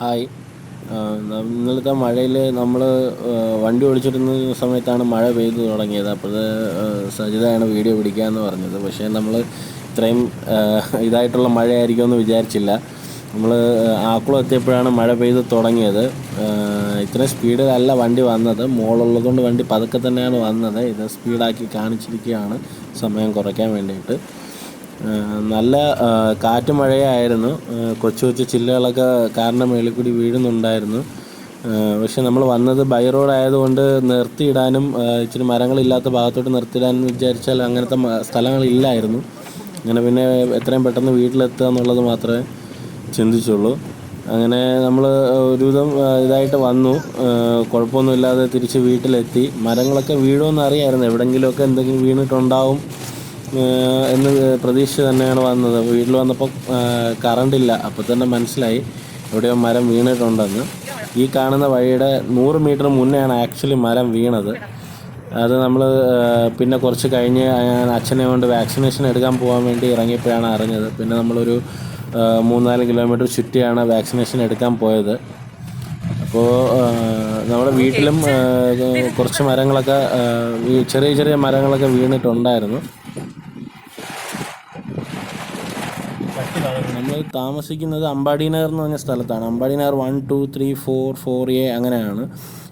Hi. ഇന്നലത്തെ മഴയിൽ നമ്മൾ വണ്ടി ഓടിച്ചിരുന്ന സമയത്താണ് മഴ പെയ്തു തുടങ്ങിയത്. അപ്പോൾ സജിതയാണ് വീഡിയോ പിടിക്കാമെന്ന് പറഞ്ഞത്. പക്ഷേ നമ്മൾ ഇത്രയും ഇതായിട്ടുള്ള മഴയായിരിക്കുമെന്ന് വിചാരിച്ചില്ല. നമ്മൾ ആക്കുളം എത്തിയപ്പോഴാണ് മഴ പെയ്ത് തുടങ്ങിയത്. ഇത്രയും സ്പീഡിലല്ല വണ്ടി വന്നത്. മോളുള്ളതുകൊണ്ട് വണ്ടി പതുക്കെ തന്നെയാണ് വന്നത്. ഇത് സ്പീഡാക്കി കാണിച്ചിരിക്കുകയാണ് സമയം കുറയ്ക്കാൻ വേണ്ടിയിട്ട്. നല്ല കാറ്റ് മഴയായിരുന്നു. കൊച്ചു കൊച്ചു ചില്ലകളൊക്കെ കാറിൻ്റെ മേളിൽ കൂടി വീഴുന്നുണ്ടായിരുന്നു. പക്ഷെ നമ്മൾ വന്നത് ബൈ റോഡ് ആയതുകൊണ്ട് നിർത്തിയിടാനും ഇച്ചിരി മരങ്ങളില്ലാത്ത ഭാഗത്തോട്ട് നിർത്തിയിടാനും വിചാരിച്ചാൽ അങ്ങനത്തെ സ്ഥലങ്ങളില്ലായിരുന്നു. അങ്ങനെ പിന്നെ എത്രയും പെട്ടെന്ന് വീട്ടിലെത്തുക എന്നുള്ളത് മാത്രമേ ചിന്തിച്ചുള്ളൂ. അങ്ങനെ നമ്മൾ ഒരുവിധം ഇതായിട്ട് വന്നു. കുഴപ്പമൊന്നുമില്ലാതെ തിരിച്ച് വീട്ടിലെത്തി. മരങ്ങളൊക്കെ വീഴുമെന്ന് അറിയാമായിരുന്നു. എവിടെയെങ്കിലുമൊക്കെ എന്തെങ്കിലും വീണിട്ടുണ്ടാവും എന്ന് പ്രതീക്ഷിച്ച് തന്നെയാണ് വന്നത്. വീട്ടിൽ വന്നപ്പോൾ കറണ്ടില്ല. അപ്പോൾ തന്നെ മനസ്സിലായി എവിടെയോ മരം വീണിട്ടുണ്ടെന്ന്. ഈ കാണുന്ന വഴിയുടെ 100 മീറ്റർ മുന്നെയാണ് ആക്ച്വലി മരം വീണത്. അത് നമ്മൾ പിന്നെ കുറച്ച് കഴിഞ്ഞ് അച്ഛനെ കൊണ്ട് വാക്സിനേഷൻ എടുക്കാൻ പോകാൻ വേണ്ടി ഇറങ്ങിയപ്പോഴാണ് അറിഞ്ഞത്. പിന്നെ നമ്മളൊരു 3-4 കിലോമീറ്റർ ചുറ്റിയാണ് വാക്സിനേഷൻ എടുക്കാൻ പോയത്. അപ്പോൾ നമ്മുടെ വീട്ടിലും കുറച്ച് മരങ്ങളൊക്കെ ചെറിയ ചെറിയ മരങ്ങളൊക്കെ വീണിട്ടുണ്ടായിരുന്നു. നമ്മൾ താമസിക്കുന്നത് അമ്പാടി നഗർ എന്ന് പറഞ്ഞ സ്ഥലത്താണ്. അമ്പാടി നഗർ 1, 2, 3, 4, 4A അങ്ങനെയാണ്.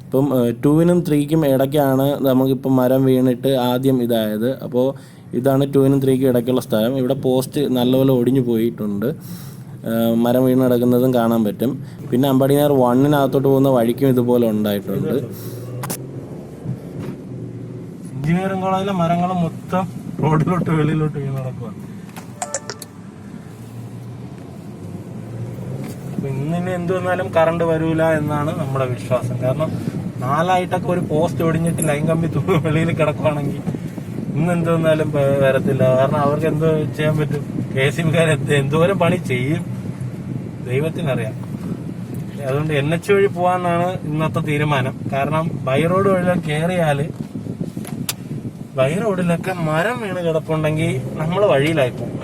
ഇപ്പം 2നും 3ക്കും ഇടയ്ക്കാണ് നമുക്കിപ്പം മരം വീണിട്ട് ആദ്യം ഇതായത്. അപ്പോൾ ഇതാണ് 2നും 3ക്കും ഇടയ്ക്കുള്ള സ്ഥലം. ഇവിടെ പോസ്റ്റ് നല്ലപോലെ ഒടിഞ്ഞു പോയിട്ടുണ്ട്. മരം വീണ് കിടക്കുന്നതും കാണാൻ പറ്റും. പിന്നെ അമ്പാടി നഗർ 1-നകത്തോട്ട് പോകുന്ന വഴിക്കും ഇതുപോലെ ഉണ്ടായിട്ടുണ്ട്. എഞ്ചിനീയറിംഗ് കോളേജിലെ മരങ്ങൾ മൊത്തം റോഡിലോട്ട് വെളിയിലോട്ട് വീണ് നടക്കുക. ഇന്നിനി എന്ത് വന്നാലും കറണ്ട് വരൂല എന്നാണ് നമ്മുടെ വിശ്വാസം. കാരണം 4ആയിട്ടൊക്കെ ഒരു പോസ്റ്റ് ഒടിഞ്ഞിട്ട് ലൈൻ കമ്പി വെളിയിൽ കിടക്കുവാണെങ്കിൽ ഇന്ന് എന്ത് വന്നാലും വരത്തില്ല. കാരണം അവർക്ക് എന്തോ ചെയ്യാൻ പറ്റും? KCBക്കാർ എന്തോരം പണി ചെയ്യും ദൈവത്തിനറിയാം. അതുകൊണ്ട് NH വഴി പോകാനാണ് ഇന്നത്തെ തീരുമാനം. കാരണം ബൈ റോഡ് വഴിയിലൊക്കെ കയറിയാൽ ബൈ റോഡിലൊക്കെ മരം വീണ് കിടപ്പുണ്ടെങ്കിൽ നമ്മൾ വഴിയിലായി പോകും.